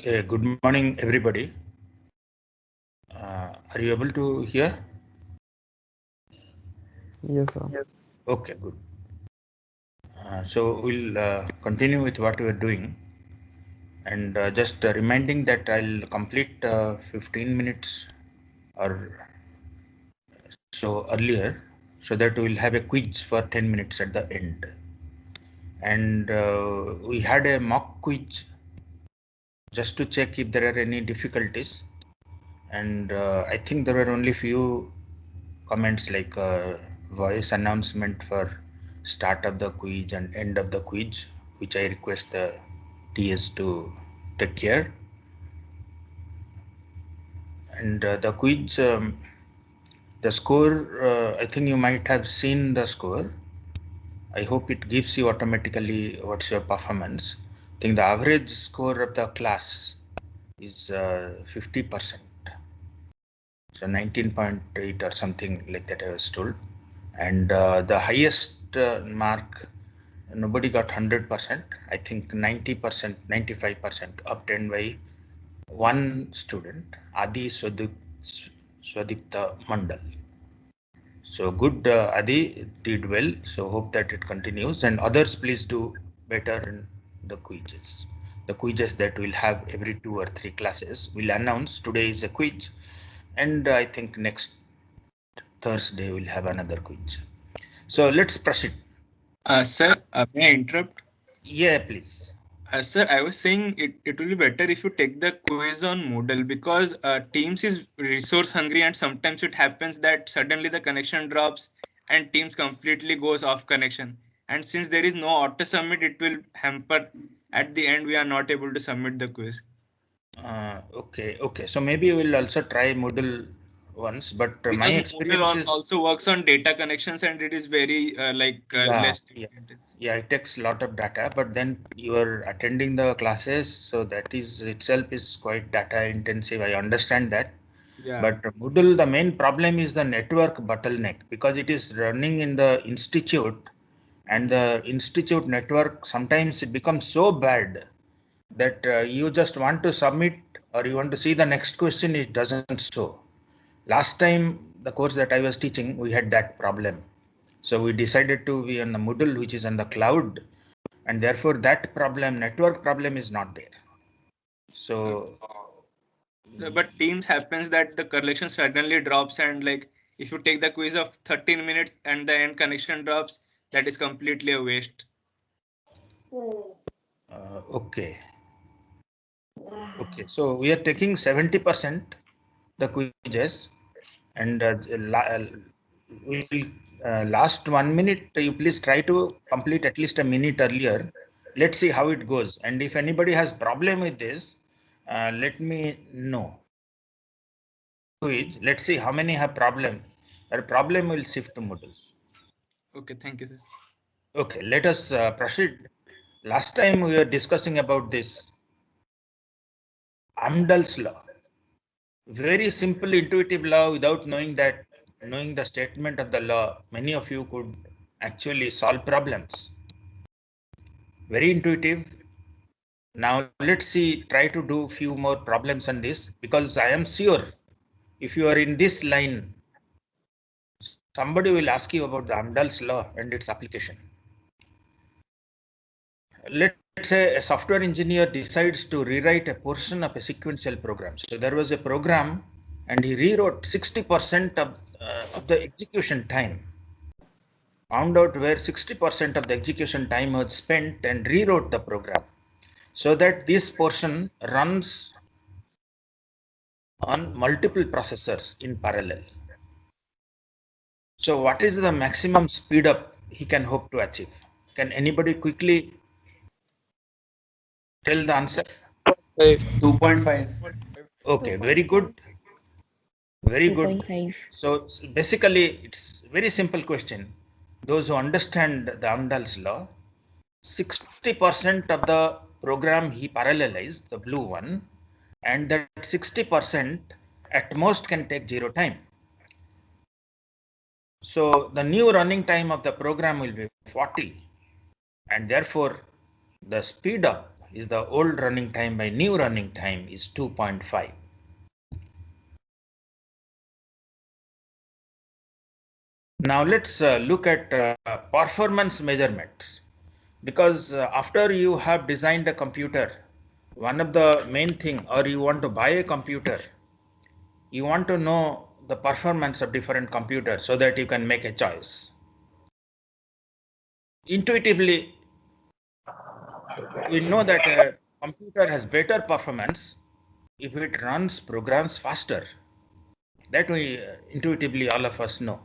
Okay, good morning, everybody. Are you able to hear? Yes, sir. Yes. Okay, good. So we'll continue with what we are doing, and just reminding that I'll complete 15 minutes or so earlier, so that we'll have a quiz for 10 minutes at the end. And we had a mock quiz just to check if there are any difficulties, and I think there were only few comments like voice announcement for start of the quiz and end of the quiz, which I request the TS to take care. And the quiz, the score, I think you might have seen the score. I hope it gives you automatically what's your performance. I think the average score of the class is 50%. So 19.8 or something like that, I was told. And the highest mark, nobody got 100%. I think 90%, 95% obtained by one student, Adi Swadipta Mandal. So good, Adi did well. So hope that it continues, and others please do better in the quizzes. The quizzes that we'll have every 2 or 3 classes. We'll announce today is a quiz, and I think next Thursday we'll have another quiz. So let's proceed. Sir, may I interrupt? Yeah, please. Sir, I was saying it will be better if you take the quiz on Moodle because Teams is resource hungry and sometimes it happens that suddenly the connection drops and Teams completely goes off connection. And since there is no auto submit, it will hamper at the end we are not able to submit the quiz. Okay. So maybe we'll also try Moodle once, but my Because experience Moodle is, also works on data connections and it is very yeah, less yeah, data intensive. yeah, it takes a lot of data, but then you are attending the classes, so that is itself is quite data intensive. I understand that. Yeah. But Moodle, the main problem is the network bottleneck because it is running in the institute, and the institute network sometimes it becomes so bad that you just want to submit or you want to see the next question, it doesn't show. Last time, the course that I was teaching, we had that problem. So we decided to be on the Moodle, which is on the cloud, and therefore that problem, network problem, is not there. So But Teams happens that the connection suddenly drops and if you take the quiz of 13 minutes and the end connection drops, that is completely a waste. okay. Okay, so we are taking 70% the quizzes, and we'll last 1 minute. You please try to complete at least a minute earlier. Let's see how it goes. And if anybody has problem with this, let me know. Quiz. Let's see how many have problem. Or problem will shift to Moodle. Okay, thank you, sir. Okay, let us proceed. Last time we were discussing about this Amdahl's law. Very simple, intuitive law. Without knowing that, knowing the statement of the law, many of you could actually solve problems. Very intuitive. Now let's see, try to do few more problems on this, because I am sure if you are in this line, somebody will ask you about the Amdahl's law and its application. Let's say a software engineer decides to rewrite a portion of a sequential program. So there was a program and he rewrote 60% of the execution time. Found out where 60% of the execution time was spent and rewrote the program so that this portion runs on multiple processors in parallel. So what is the maximum speed up he can hope to achieve? Can anybody quickly tell the answer? 2.5. Okay, very good. Very good. 2.5. So basically, it's very simple question. Those who understand the Amdahl's law, 60% of the program he parallelized, the blue one, and that 60% at most can take 0 time. So the new running time of the program will be 40, and therefore the speed up is the old running time by new running time is 2.5. Now let's look at performance measurements, because after you have designed a computer, one of the main thing, or you want to buy a computer, you want to know the performance of different computers so that you can make a choice. Intuitively, we know that a computer has better performance if it runs programs faster. That we intuitively all of us know.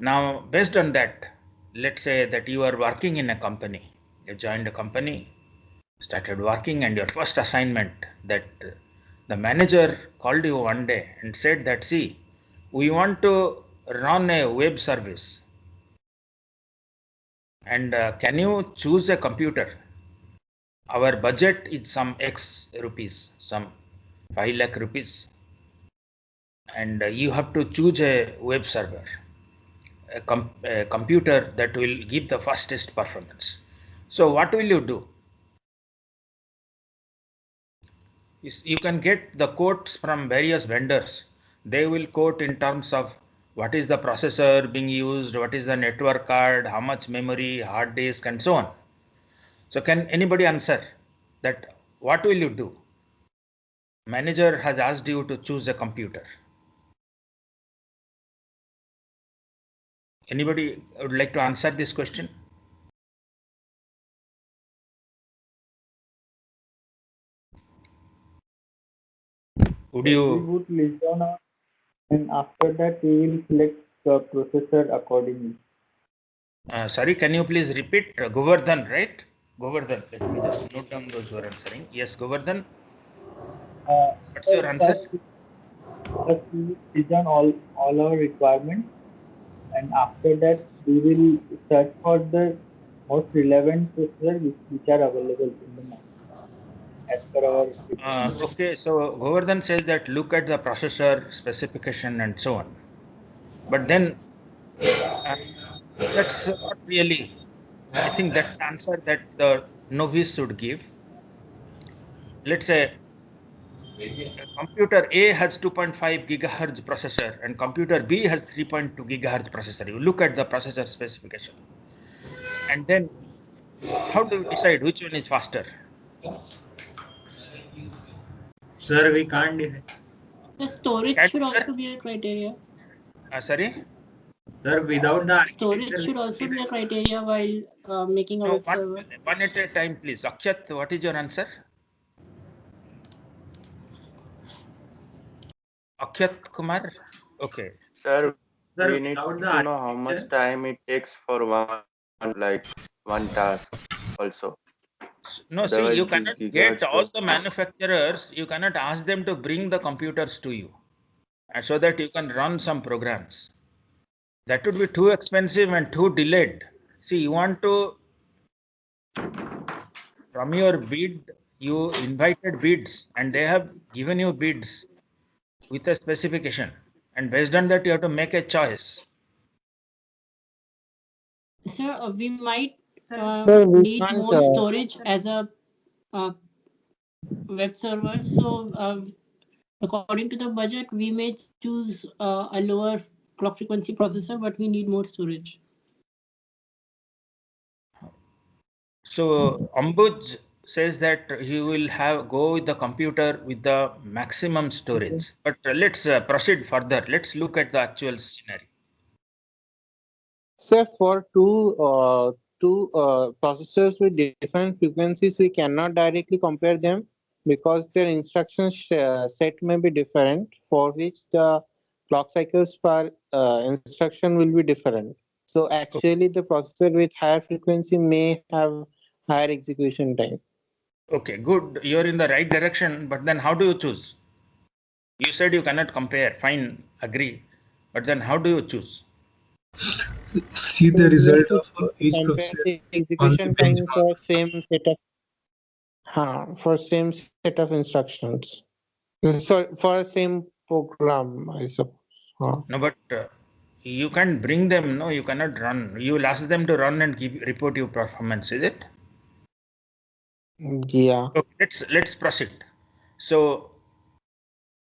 Now, based on that, let's say that you are working in a company. You joined a company, started working, and your first assignment, that the manager called you one day and said that, see, we want to run a web service, and can you choose a computer? Our budget is some X rupees, some 5 lakh rupees, and you have to choose a web server, a computer that will give the fastest performance. So what will you do? You can get the quotes from various vendors. They will quote in terms of what is the processor being used, what is the network card, how much memory, hard disk, and so on. So can anybody answer that? What will you do? Manager has asked you to choose a computer. Anybody would like to answer this question? Would We you? would listen on, and after that we will select the processor accordingly. Sorry, can you please repeat? Govardhan, right? Govardhan. Let me just note down those who are answering. Yes, Govardhan. What's your answer? First we will listen all our requirements, and after that we will search for the most relevant processor which are available in the market as per our requirements. Okay, so Govardhan says that look at the processor specification and so on. But then that's not really, I think that's the answer that the novice should give. Let's say computer A has 2.5 gigahertz processor and computer B has 3.2 gigahertz processor. You look at the processor specification. And then how do you decide which one is faster? Sir, we can't decide. The storage Can should you also be a criteria. sorry? Sir, without the Storage architecture, should also be a criteria while making a No, web server. one at a time, please. Akshat, what is your answer? Akshat Kumar? Okay. Sir, Sir, we need without the to know how much architecture, time it takes for one task also. No, see, Otherwise, you it is cannot get gigahertz all per. the manufacturers, you cannot ask them to bring the computers to you so that you can run some programs. That would be too expensive and too delayed. See, you want to, from your bid, you invited bids and they have given you bids with a specification. And based on that, you have to make a choice. Sir, we might Sir, we need can't, more storage as a web server. So according to the budget, we may choose a lower clock frequency processor, but we need more storage. So Ambuj says that he will go with the computer with the maximum storage. But let's proceed further. Let's look at the actual scenario. So for two processors with different frequencies, we cannot directly compare them because their instruction set may be different, for which the clock cycles per instruction will be different. So actually, the processor with higher frequency may have higher execution time. Okay, good. You're in the right direction. But then how do you choose? You said you cannot compare. Fine, agree. But then how do you choose? See the result of each Compare processor the on the execution time benchmark. for same set of instructions. So for same program, I suppose. No, but you can't bring them. No, you cannot run. You will ask them to run and report your performance. Is it? Yeah. Okay, let's proceed. So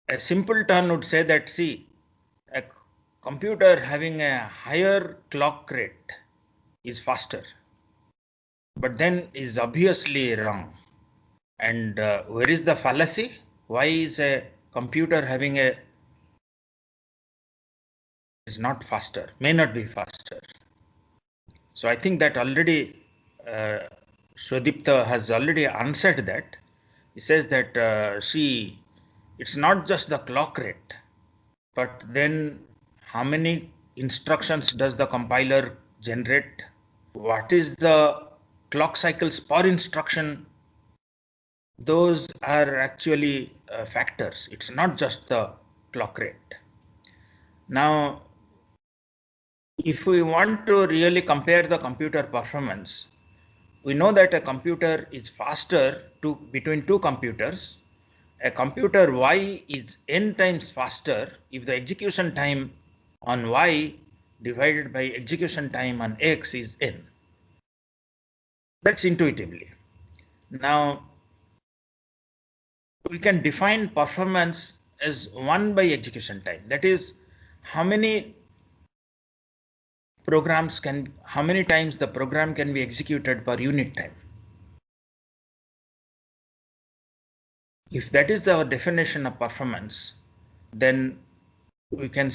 a simple turn would say that, see, a computer having a higher clock rate is faster, but then is obviously wrong. And where is the fallacy? Why is a computer having a is not faster, may not be faster? So I think that already Shwadipta has already answered that. He says that it's not just the clock rate, but then how many instructions does the compiler generate? What is the clock cycles per instruction? Those are actually factors. It's not just the clock rate. Now, if we want to really compare the computer performance, we know that a computer is faster between two computers. A computer Y is n times faster if the execution time on Y divided by execution time on X is n. That's intuitively. Now, we can define performance as 1 by execution time. That is, how many times the program can be executed per unit time. If that is the definition of performance, then we can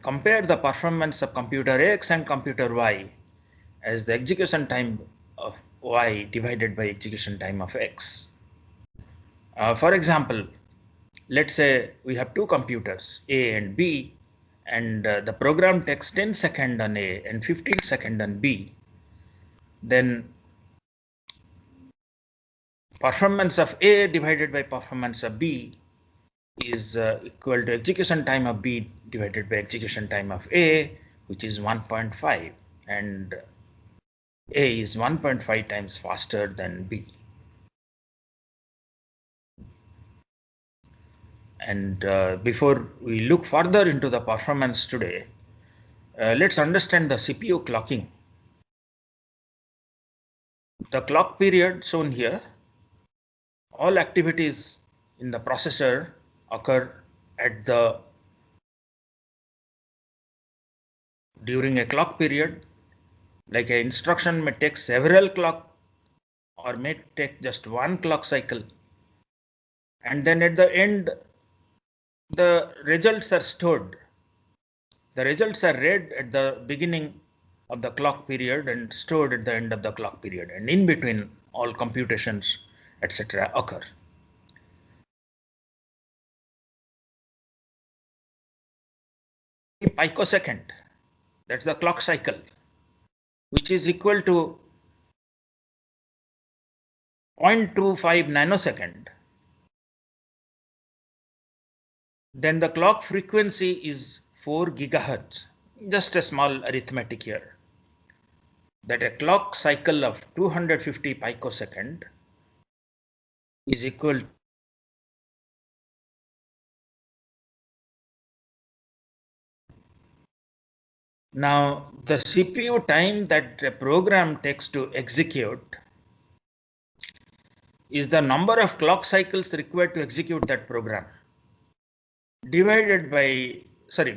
compare the performance of computer X and computer Y as the execution time of Y divided by execution time of X. For example, let's say we have two computers, A and B, and the program takes 10 seconds on A and 15 seconds on B. Then performance of A divided by performance of B is equal to execution time of B divided by execution time of A, which is 1.5, and A is 1.5 times faster than B. And before we look further into the performance today, let's understand the CPU clocking. The clock period shown here, all activities in the processor occur during a clock period. Like an instruction may take several clock or may take just one clock cycle. And then at the end, the results are stored. The results are read at the beginning of the clock period and stored at the end of the clock period. And in between, all computations, etc. occur. Picosecond, that's the clock cycle, which is equal to 0.25 nanosecond. Then the clock frequency is 4 gigahertz. Just a small arithmetic here. That a clock cycle of 250 picosecond is equal. Now, the CPU time that a program takes to execute is the number of clock cycles required to execute that program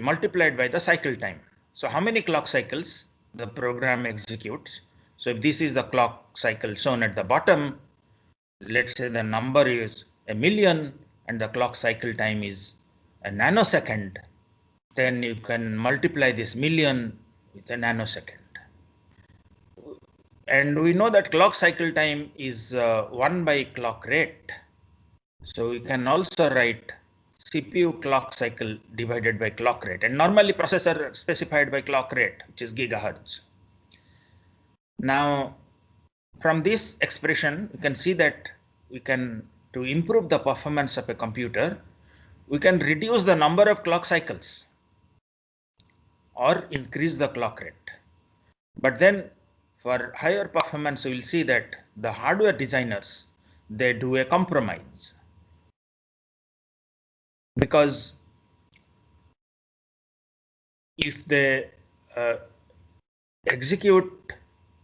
multiplied by the cycle time. So how many clock cycles the program executes? So if this is the clock cycle shown at the bottom, let's say the number is 1,000,000 and the clock cycle time is a nanosecond, then you can multiply this million with a nanosecond. And we know that clock cycle time is 1 by clock rate. So we can also write CPU clock cycle divided by clock rate, and normally processor specified by clock rate, which is gigahertz. Now, from this expression, you can see that to improve the performance of a computer, we can reduce the number of clock cycles or increase the clock rate. But then for higher performance, we will see that the hardware designers, they do a compromise. Because if they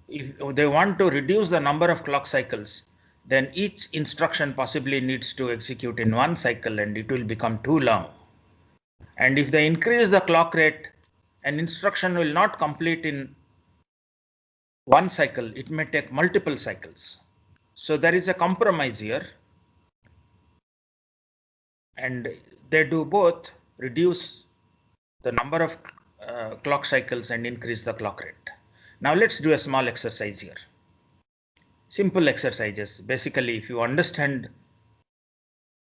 if they want to reduce the number of clock cycles, then each instruction possibly needs to execute in one cycle and it will become too long. And if they increase the clock rate, an instruction will not complete in one cycle, it may take multiple cycles. So there is a compromise here. And they do both reduce the number of clock cycles and increase the clock rate. Now let's do a small exercise here. Simple exercises. Basically, if you understand,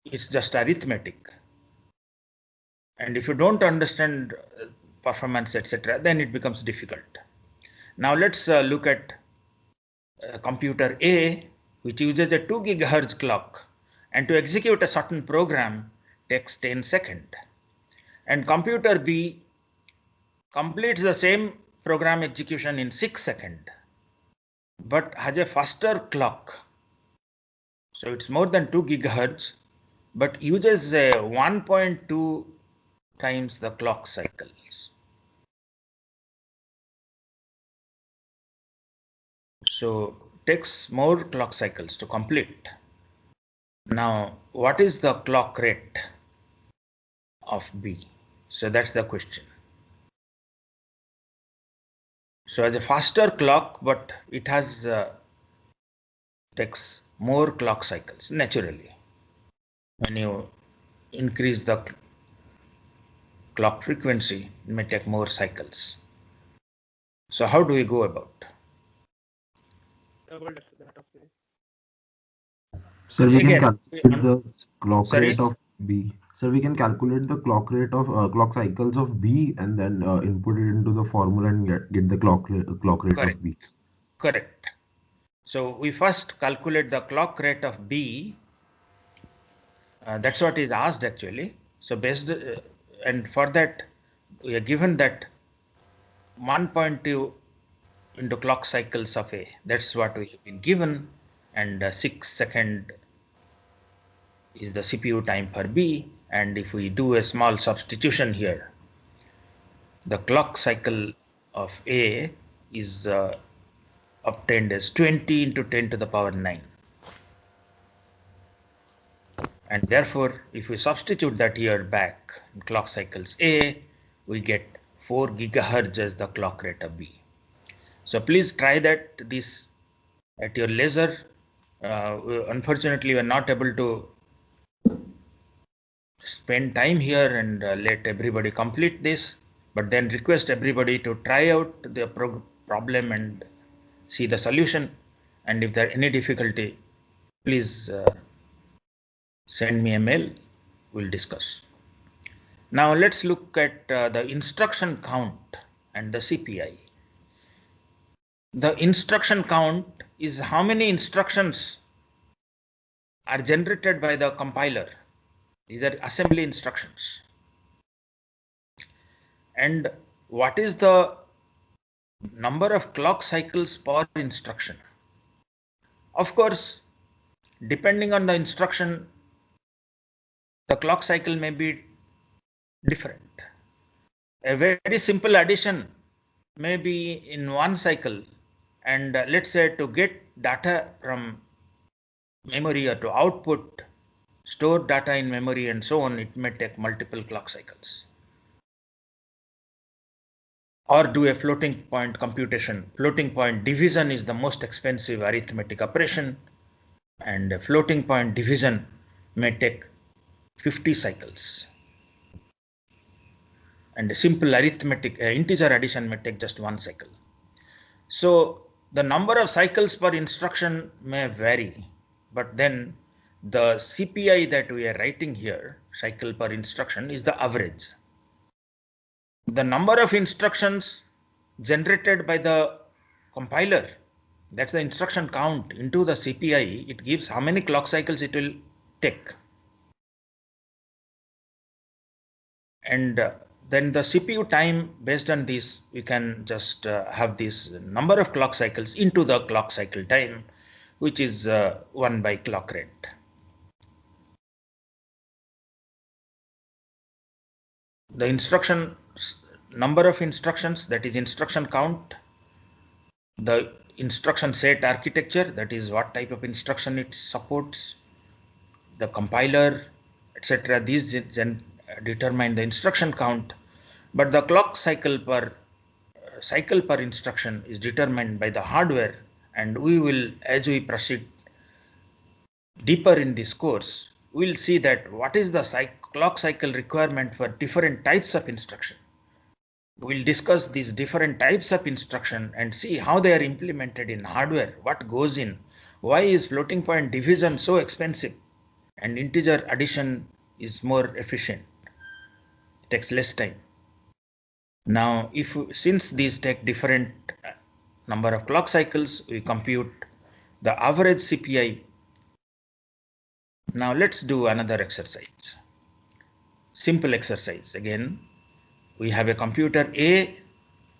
it's just arithmetic. And if you don't understand performance, etc., then it becomes difficult. Now let's look at computer A, which uses a 2 gigahertz clock, and to execute a certain program takes 10 seconds. And computer B completes the same program execution in 6 seconds, but has a faster clock. So it's more than 2 gigahertz, but uses 1.2 times the clock cycles. So takes more clock cycles to complete. Now, what is the clock rate of B? So that's the question. So as a faster clock, but it has takes more clock cycles naturally. When you increase the clock frequency, it may take more cycles. So how do we go about? Sir, we Again, can calculate the clock sorry? rate of B. Sir, we can calculate the clock rate of clock cycles of B and then input it into the formula and get the clock rate Correct. of B. Correct. So we first calculate the clock rate of B. That's what is asked actually. So based and for that we are given that 1.2 into clock cycles of A. That's what we have been given, and 6 second is the CPU time for B. And if we do a small substitution here, the clock cycle of A is obtained as 20 into 10 to the power 9. And therefore, if we substitute that here back in clock cycles A, we get 4 gigahertz as the clock rate of B. So please try this at your leisure. Unfortunately, we are not able to spend time here and let everybody complete this, but then request everybody to try out the problem and see the solution. And if there are any difficulty, please send me a mail, we'll discuss. Now let's look at the instruction count and the CPI. The instruction count is how many instructions are generated by the compiler. These are assembly instructions. And what is the number of clock cycles per instruction? Of course, depending on the instruction, the clock cycle may be different. A very simple addition may be in one cycle, and let's say to get data from memory or to output, store data in memory and so on, it may take multiple clock cycles. Or do a floating point computation. Floating point division is the most expensive arithmetic operation, and a floating point division may take 50 cycles. And a simple arithmetic integer addition may take just one cycle. So the number of cycles per instruction may vary, but then the CPI that we are writing here, cycle per instruction, is the average. The number of instructions generated by the compiler, that's the instruction count, into the CPI, it gives how many clock cycles it will take. And then the CPU time, based on this, we can just have this number of clock cycles into the clock cycle time, which is 1 by clock rate. The instruction number of instructions, that is instruction count, the instruction set architecture, that is what type of instruction it supports, the compiler, etc. These determine the instruction count, but the clock cycle per instruction is determined by the hardware, and we will, as we proceed deeper in this course, we'll see that what is the clock cycle requirement for different types of instruction. We'll discuss these different types of instruction and see how they are implemented in hardware, what goes in, why is floating point division so expensive and integer addition is more efficient, it takes less time. Now, since these take different number of clock cycles, we compute the average CPI. Now let's do another exercise, simple exercise. Again, we have a computer A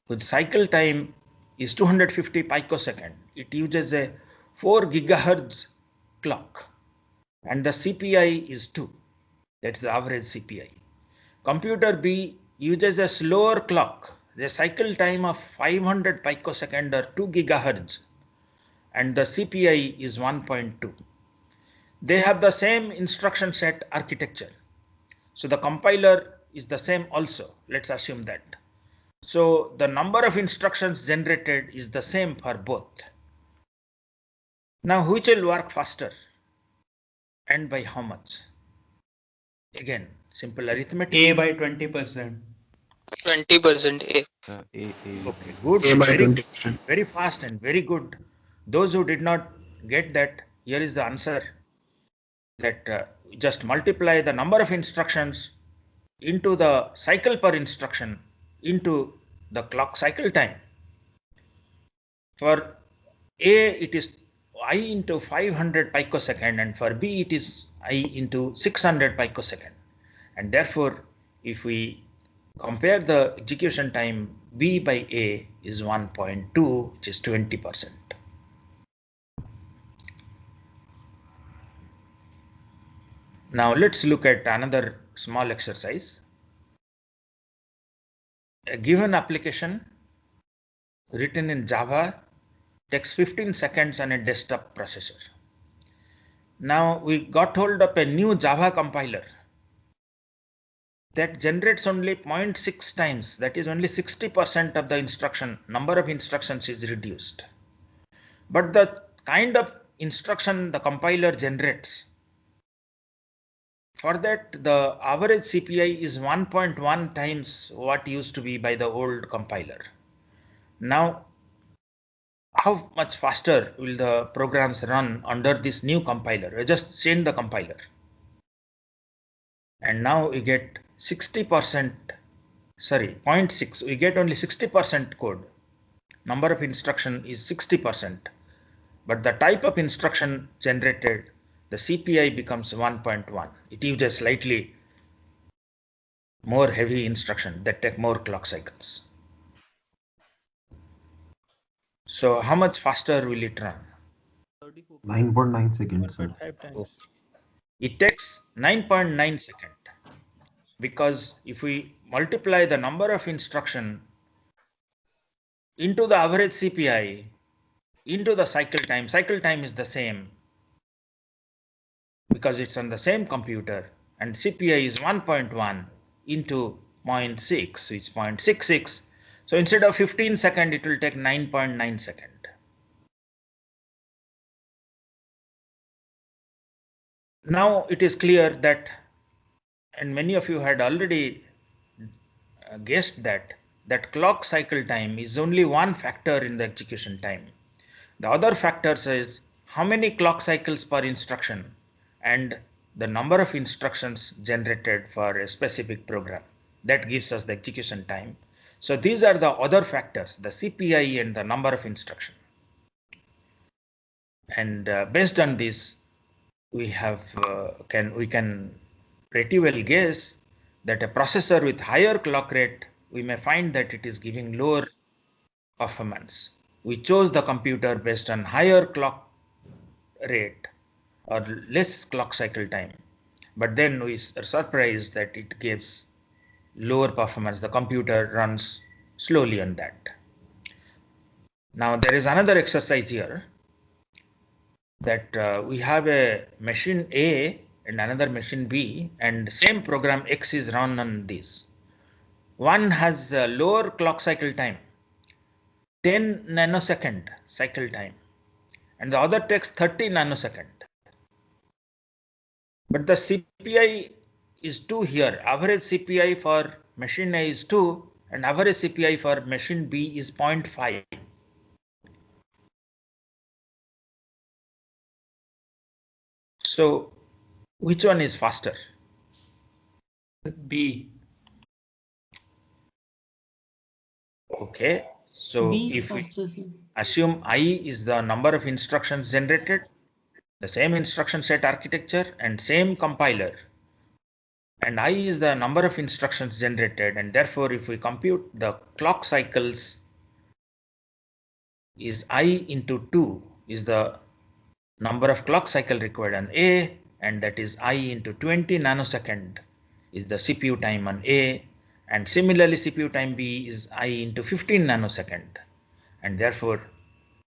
whose cycle time is 250 picosecond. It uses a 4 gigahertz clock and the CPI is 2. That's the average CPI. Computer B uses a slower clock, the cycle time of 500 picosecond or 2 gigahertz, and the CPI is 1.2. They have the same instruction set architecture. So the compiler is the same also. Let's assume that. So the number of instructions generated is the same for both. Now which will work faster and by how much? Again, simple arithmetic. A by 20%. 20% A. Okay, good. A by Very, 20%. very fast and very good. Those who did not get that, here is the answer. That just multiply the number of instructions into the cycle per instruction into the clock cycle time. For A, it is I into 500 picosecond, and for B, it is I into 600 picosecond. And therefore, if we compare the execution time, B by A is 1.2, which is 20%. Now let's look at another small exercise. A given application written in Java takes 15 seconds on a desktop processor. Now we got hold of a new Java compiler that generates only 0.6 times, that is only 60% of the number of instructions is reduced. But the kind of instruction the compiler generates, for that the average CPI is 1.1 times what used to be by the old compiler. Now, how much faster will the programs run under this new compiler? We just change the compiler. And now we get 0.6, we get only 60% code. Number of instruction is 60%. But the type of instruction generated, the CPI becomes 1.1. It uses slightly more heavy instruction that take more clock cycles. So how much faster will it run? 9.9 seconds, sir. It takes 9.9 seconds, because if we multiply the number of instruction into the average CPI into the cycle time is the same because it's on the same computer, and CPI is 1.1 into 0.6, which is 0.66. So instead of 15 seconds, it will take 9.9 seconds. Now it is clear that, and many of you had already guessed that clock cycle time is only one factor in the execution time. The other factors is how many clock cycles per instruction and the number of instructions generated for a specific program. That gives us the execution time. So these are the other factors, the CPI and the number of instruction. And based on this, we can pretty well guess that a processor with higher clock rate, we may find that it is giving lower performance. We chose the computer based on higher clock rate or less clock cycle time, but then we are surprised that it gives lower performance. The computer runs slowly on that. Now there is another exercise here, that we have a machine A and another machine B, and same program X is run on this. One has a lower clock cycle time, 10 nanosecond cycle time, and the other takes 30 nanosecond. But the CPI is 2 here. Average CPI for machine A is 2 and average CPI for machine B is 0.5. So which one is faster? B. Okay, so B is if we faster, sir. assume I is the number of instructions generated, the same instruction set architecture and same compiler, and I is the number of instructions generated, and therefore if we compute the clock cycles, is I into 2 is the number of clock cycle required on A, and that is I into 20 nanosecond is the CPU time on A, and similarly CPU time B is I into 15 nanosecond, and therefore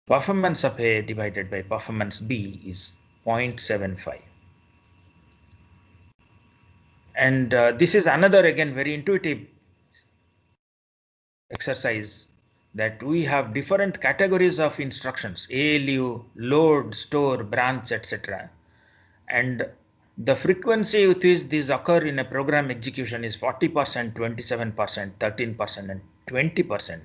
performance of A divided by performance B is 0.75. And this is another again very intuitive exercise, that we have different categories of instructions: ALU, load, store, branch, etc. And the frequency with which these occur in a program execution is 40%, 27%, 13%, and 20%.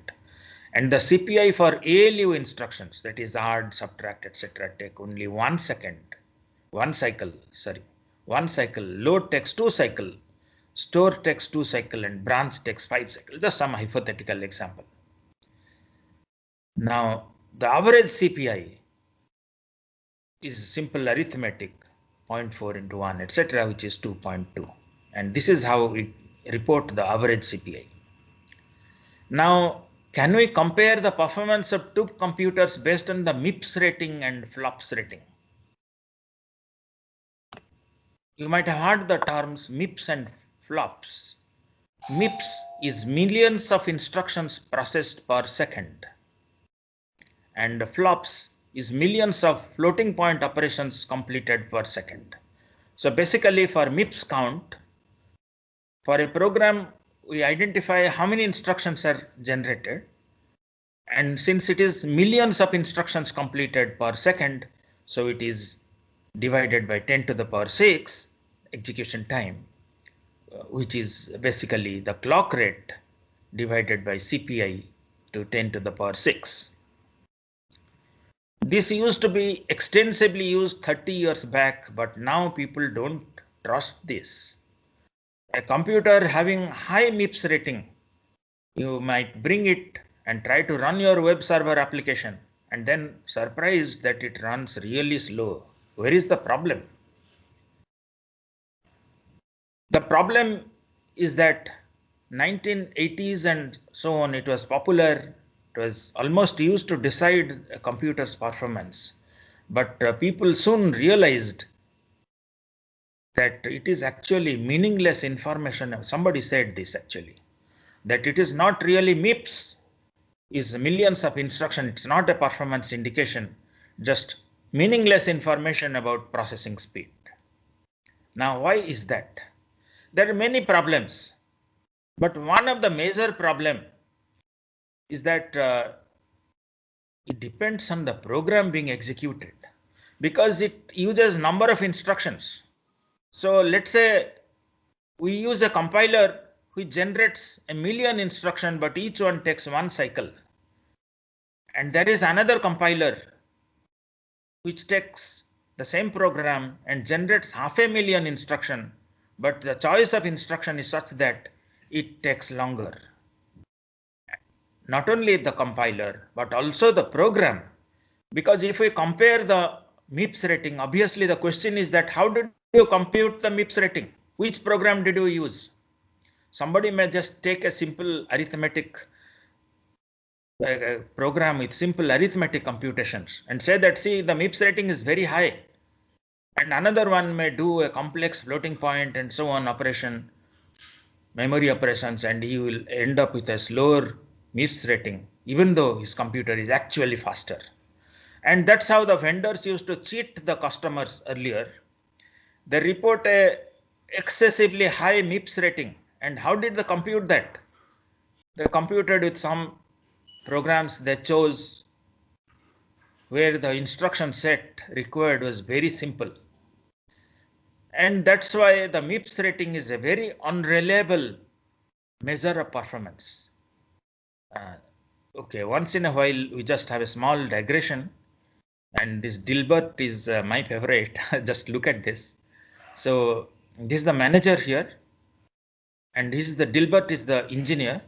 And the CPI for ALU instructions, that is add, subtract, etc., take only 1 second, 1 cycle, sorry, 1 cycle. Load takes 2 cycle, store takes 2 cycle, and branch takes 5 cycle. Just some hypothetical example. Now, the average CPI is simple arithmetic, 0.4 into 1, etc., which is 2.2. And this is how we report the average CPI. Now, can we compare the performance of two computers based on the MIPS rating and FLOPS rating? You might have heard the terms MIPS and FLOPS. MIPS is millions of instructions processed per second, and FLOPS is millions of floating point operations completed per second. So basically for MIPS count, for a program, we identify how many instructions are generated. And since it is millions of instructions completed per second, so it is divided by 10 to the power 6 execution time, which is basically the clock rate divided by CPI to 10 to the power 6. This used to be extensively used 30 years back, but now people don't trust this. A computer having high MIPS rating, you might bring it and try to run your web server application, and then surprised that it runs really slow. Where is the problem? The problem is that 1980s and so on, it was popular. It was almost used to decide a computer's performance. But people soon realized that it is actually meaningless information. Somebody said this actually, that it is not really MIPS, is millions of instructions. It's not a performance indication, just meaningless information about processing speed. Now, why is that? There are many problems, but one of the major problem is that it depends on the program being executed, because it uses number of instructions. So let's say we use a compiler which generates 1,000,000 instructions, but each one takes 1 cycle. And there is another compiler which takes the same program and generates 500,000 instructions, but the choice of instruction is such that it takes longer. Not only the compiler, but also the program. Because if we compare the MIPS rating, obviously the question is that how did you compute the MIPS rating? Which program did you use? Somebody may just take a simple arithmetic program with simple arithmetic computations and say that, see, the MIPS rating is very high. And another one may do a complex floating point and so on operation, memory operations, and he will end up with a slower MIPS rating. even though his computer is actually faster. And that's how the vendors used to cheat the customers earlier. They report a excessively high MIPS rating. And how did they compute that? They computed with some programs they chose where the instruction set required was very simple. And that's why the MIPS rating is a very unreliable measure of performance. Okay, once in a while, we just have a small digression. And this Dilbert is my favorite. Just look at this. So this is the manager here. And this is the Dilbert is the engineer.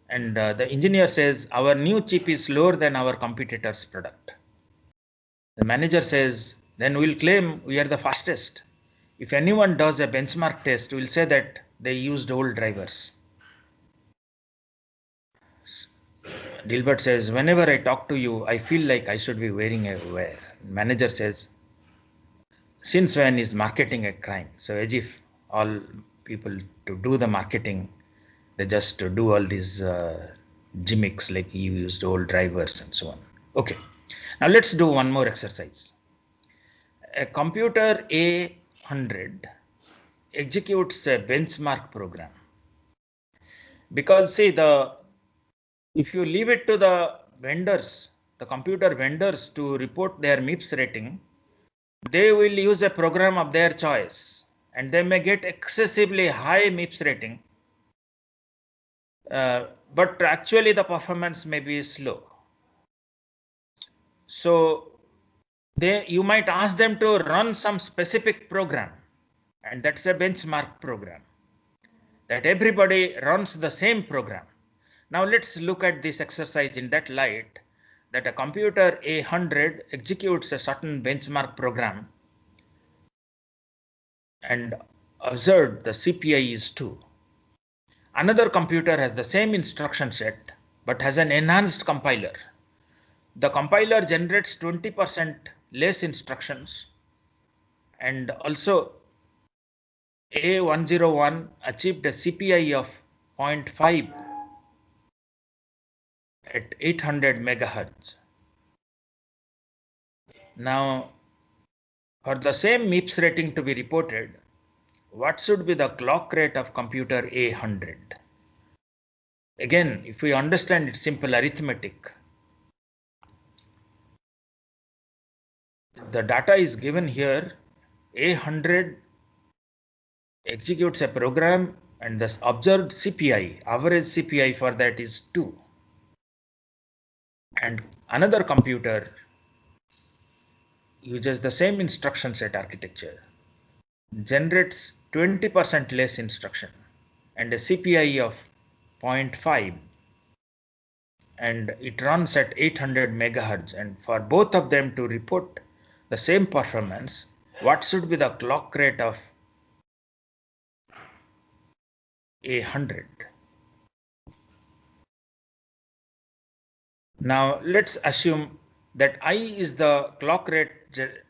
And the engineer says, our new chip is slower than our competitor's product. The manager says, then we'll claim we are the fastest. If anyone does a benchmark test, we'll say that they used old drivers. Dilbert says, whenever I talk to you, I feel like I should be wearing a wear. Manager says, since when is marketing a crime? So as if all people to do the marketing, they just do all these gimmicks like you used old drivers and so on. Okay, now let's do one more exercise. A computer A100 executes a benchmark program. Because see, if you leave it to the vendors, the computer vendors to report their MIPS rating, they will use a program of their choice and they may get excessively high MIPS rating, but actually the performance may be slow. So you might ask them to run some specific program, and that's a benchmark program, that everybody runs the same program. Now let's look at this exercise in that light, that a computer A100 executes a certain benchmark program and observed the CPI is 2. Another computer has the same instruction set but has an enhanced compiler. The compiler generates 20% less instructions, and also A101 achieved a CPI of 0.5 at 800 megahertz. Now, for the same MIPS rating to be reported, what should be the clock rate of computer A100? Again, if we understand it's simple arithmetic, the data is given here. A100 executes a program and the observed CPI, average CPI for that is 2. And another computer uses the same instruction set architecture, generates 20% less instruction and a CPI of 0.5, and it runs at 800 megahertz. And for both of them to report the same performance, what should be the clock rate of A100? Now let's assume that I is the clock rate,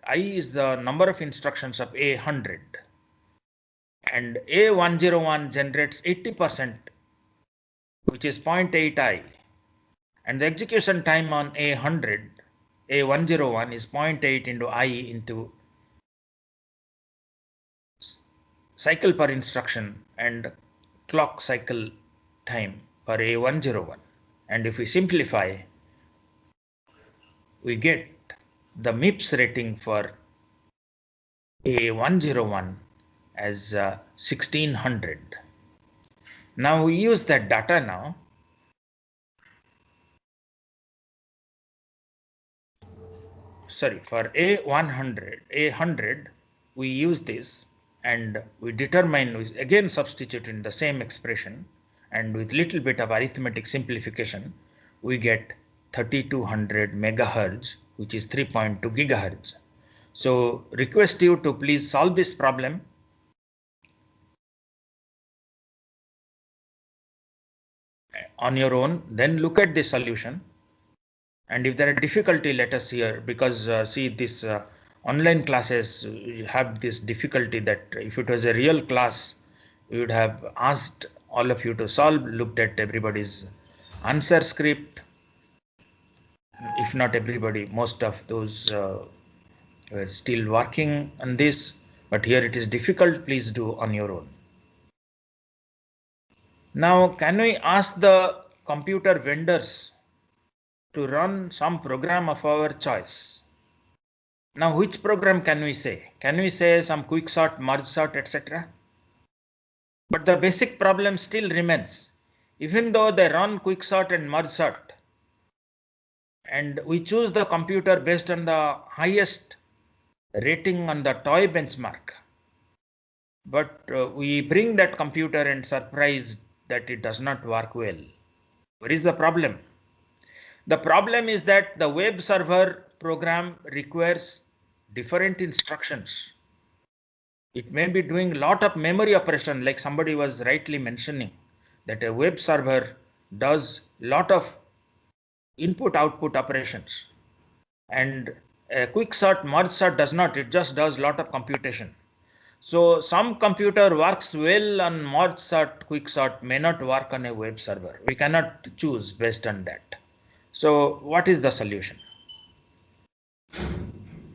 I is the number of instructions of A100, and A101 generates 80%, which is 0.8i, and the execution time on A101 is 0.8 into I into cycle per instruction and clock cycle time for A101. And if we simplify, we get the MIPS rating for A101 as 1600. Now we use that data now. Sorry, for A100, we use this and we determine, we again substitute in the same expression, and with little bit of arithmetic simplification, we get 3200 megahertz, which is 3.2 gigahertz. So request you to please solve this problem. On your own, then look at the solution. And if there are difficulty, let us hear, because see, this online classes have this difficulty that if it was a real class, we would have asked all of you to solve, looked at everybody's answer script, if not everybody, most of those were still working on this, but here it is difficult. Please do on your own. Now, can we ask the computer vendors to run some program of our choice? Now, which program can we say? Can we say some quick sort, merge sort, etc.? But the basic problem still remains. Even though they run quick sort and merge sort, and we choose the computer based on the highest rating on the toy benchmark, but we bring that computer and surprise that it does not work well. What is the problem? The problem is that the web server program requires different instructions. It may be doing a lot of memory operation, like somebody was rightly mentioning, that a web server does a lot of input-output operations. And a quick sort, merge sort does not, it just does a lot of computation. So some computer works well on merge sort, quick sort, may not work on a web server. We cannot choose based on that. So what is the solution?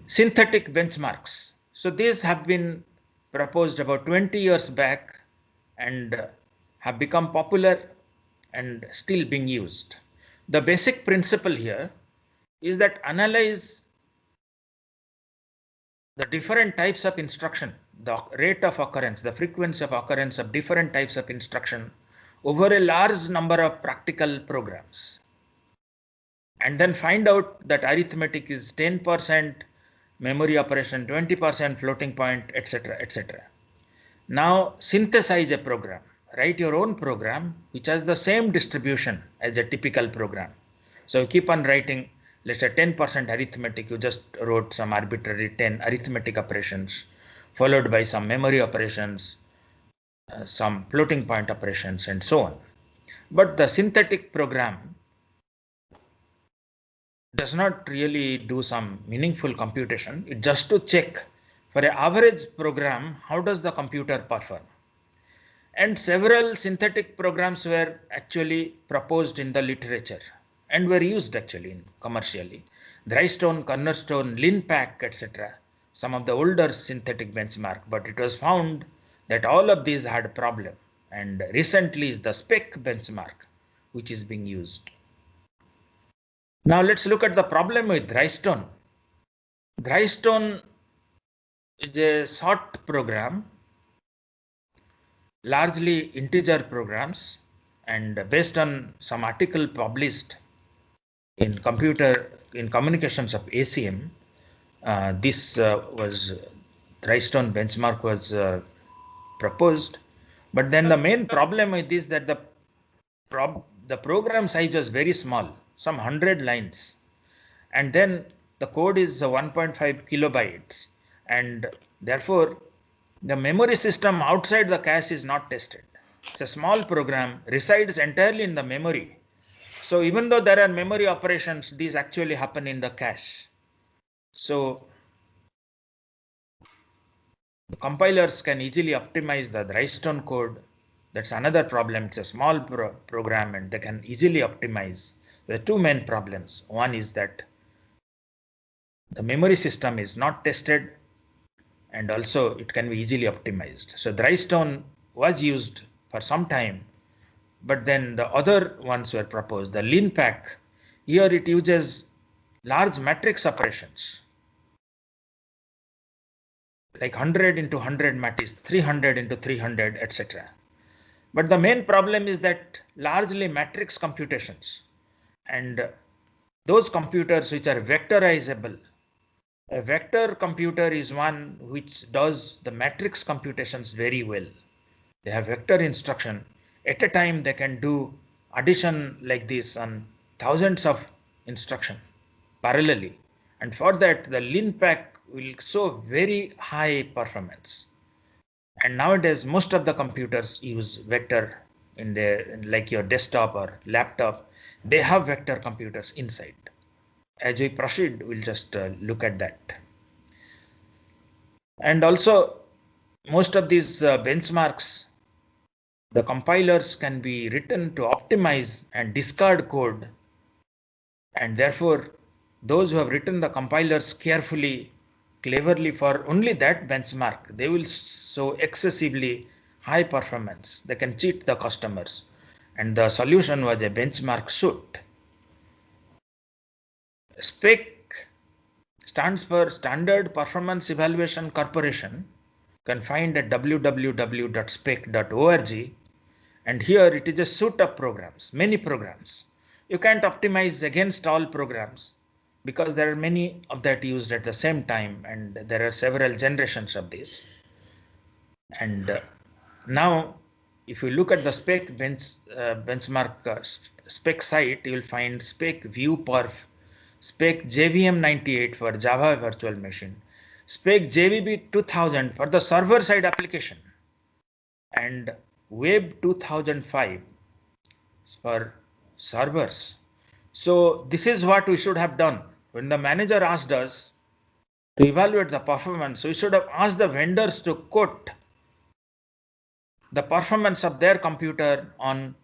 Synthetic benchmarks. So these have been proposed about 20 years back and have become popular and still being used. The basic principle here is that analyze the different types of instruction, the rate of occurrence, the frequency of occurrence of different types of instruction over a large number of practical programs. And then find out that arithmetic is 10% memory operation, 20% floating point, etc., etc. Now synthesize a program, write your own program which has the same distribution as a typical program. So you keep on writing, let's say 10% arithmetic, you just wrote some arbitrary 10 arithmetic operations, followed by some memory operations, some floating point operations, and so on. But the synthetic program does not really do some meaningful computation. It just to check for an average program, how does the computer perform? And several synthetic programs were actually proposed in the literature and were used actually commercially. Drystone, Cornerstone, LinPack, etc. Some of the older synthetic benchmark, but it was found that all of these had a problem. And recently is the SPEC benchmark, which is being used. Now let's look at the problem with Drystone. Drystone is a sort program, largely integer programs, and based on some article published in Communications of ACM, this was Drystone benchmark was proposed. But then the main problem with this that the program size was very small, some 100 lines, and then the code is 1.5 kilobytes, and therefore the memory system outside the cache is not tested. It's a small program, resides entirely in the memory. So even though there are memory operations, these actually happen in the cache. So the compilers can easily optimize the Drystone code. That's another problem. It's a small program and they can easily optimize. There are two main problems. One is that the memory system is not tested, and also it can be easily optimized. So Drystone was used for some time, but then the other ones were proposed. The LinPack, here it uses large matrix operations, like 100 into 100 matrix, 300 into 300, etc. But the main problem is that largely matrix computations, and those computers which are vectorizable. A vector computer is one which does the matrix computations very well. They have vector instruction. At a time, they can do addition like this on thousands of instructions parallelly. And for that, the LinPack will show very high performance. And nowadays, most of the computers use vector in their, like your desktop or laptop. They have vector computers inside. As we proceed, we'll just look at that. And also, most of these benchmarks, the compilers can be written to optimize and discard code And therefore, those who have written the compilers carefully, cleverly for only that benchmark, they will show excessively high performance. They can cheat the customers. And the solution was a benchmark suit. SPEC stands for Standard Performance Evaluation Corporation. You can find at www.spec.org. And here it is a suite of programs, many programs. You can't optimize against all programs because there are many of that used at the same time, and there are several generations of this. And now, if you look at the benchmark spec site, you will find spec view perf, spec JVM98 for Java virtual machine, spec JVB 2000 for the server side application, and Web 2005 for servers. So this is what we should have done. When the manager asked us to evaluate the performance, we should have asked the vendors to quote the performance of their computer on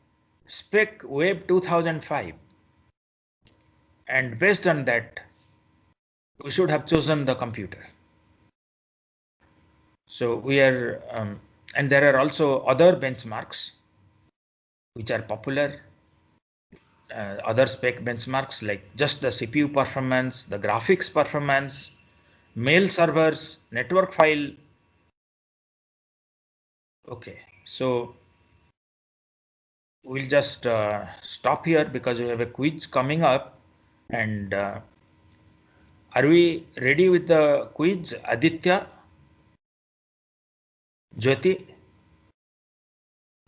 spec Web 2005. And based on that, we should have chosen the computer. So we are, and there are also other benchmarks which are popular. Other spec benchmarks like just the CPU performance, the graphics performance, mail servers, network file. Okay, so we'll just stop here because we have a quiz coming up. And are we ready with the quiz, Aditya? Jyoti?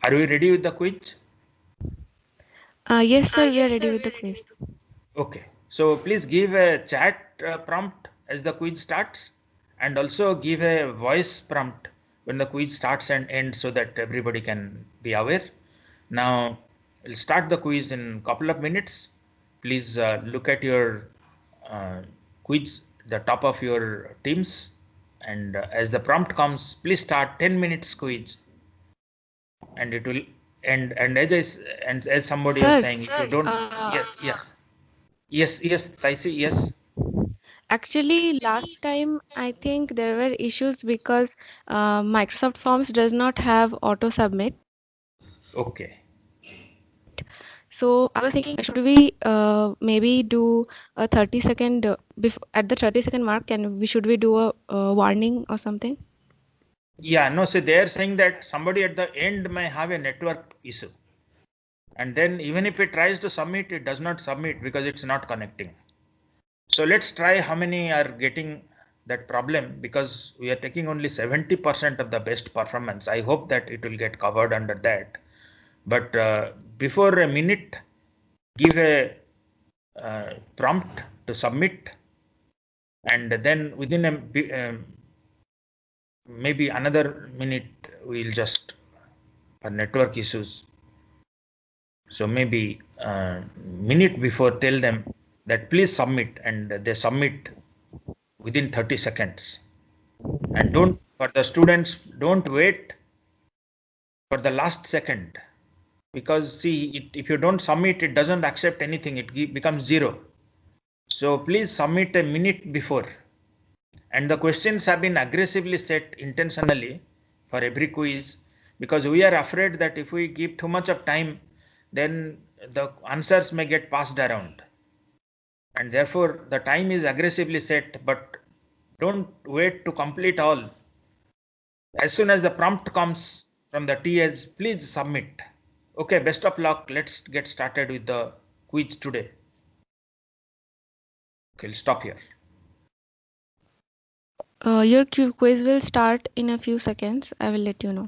Are we ready with the quiz? Yes, sir, we are ready with the quiz. Okay, so please give a chat prompt as the quiz starts, and also give a voice prompt when the quiz starts and ends so that everybody can be aware. Now, we'll start the quiz in a couple of minutes. Please look at your quiz, the top of your Teams, and as the prompt comes, please start 10 minutes quiz, and it will end. And as somebody Sir, is saying, if you don't, yes, Taisi, yes. Actually, last time I think there were issues because Microsoft Forms does not have auto submit. Okay. So I was thinking, should we maybe do a 30-second at the 30-second mark, and should we do a warning or something? Yeah, no, so they are saying that somebody at the end may have a network issue. And then even if it tries to submit, it does not submit because it's not connecting. So let's try how many are getting that problem, because we are taking only 70% of the best performance. I hope that it will get covered under that. But before a minute, give a prompt to submit, and then within a maybe another minute, we'll just for network issues. So maybe minute before, tell them that please submit, and they submit within 30 seconds. And don't, for the students, don't wait for the last second, because see, if you don't submit, it doesn't accept anything, it becomes 0. So please submit a minute before. And the questions have been aggressively set intentionally for every quiz, because we are afraid that if we give too much of time, then the answers may get passed around. And therefore the time is aggressively set, but don't wait to complete all. As soon as the prompt comes from the TS, please submit. Okay, best of luck. Let's get started with the quiz today. Okay, we'll stop here. Your quiz will start in a few seconds. I will let you know.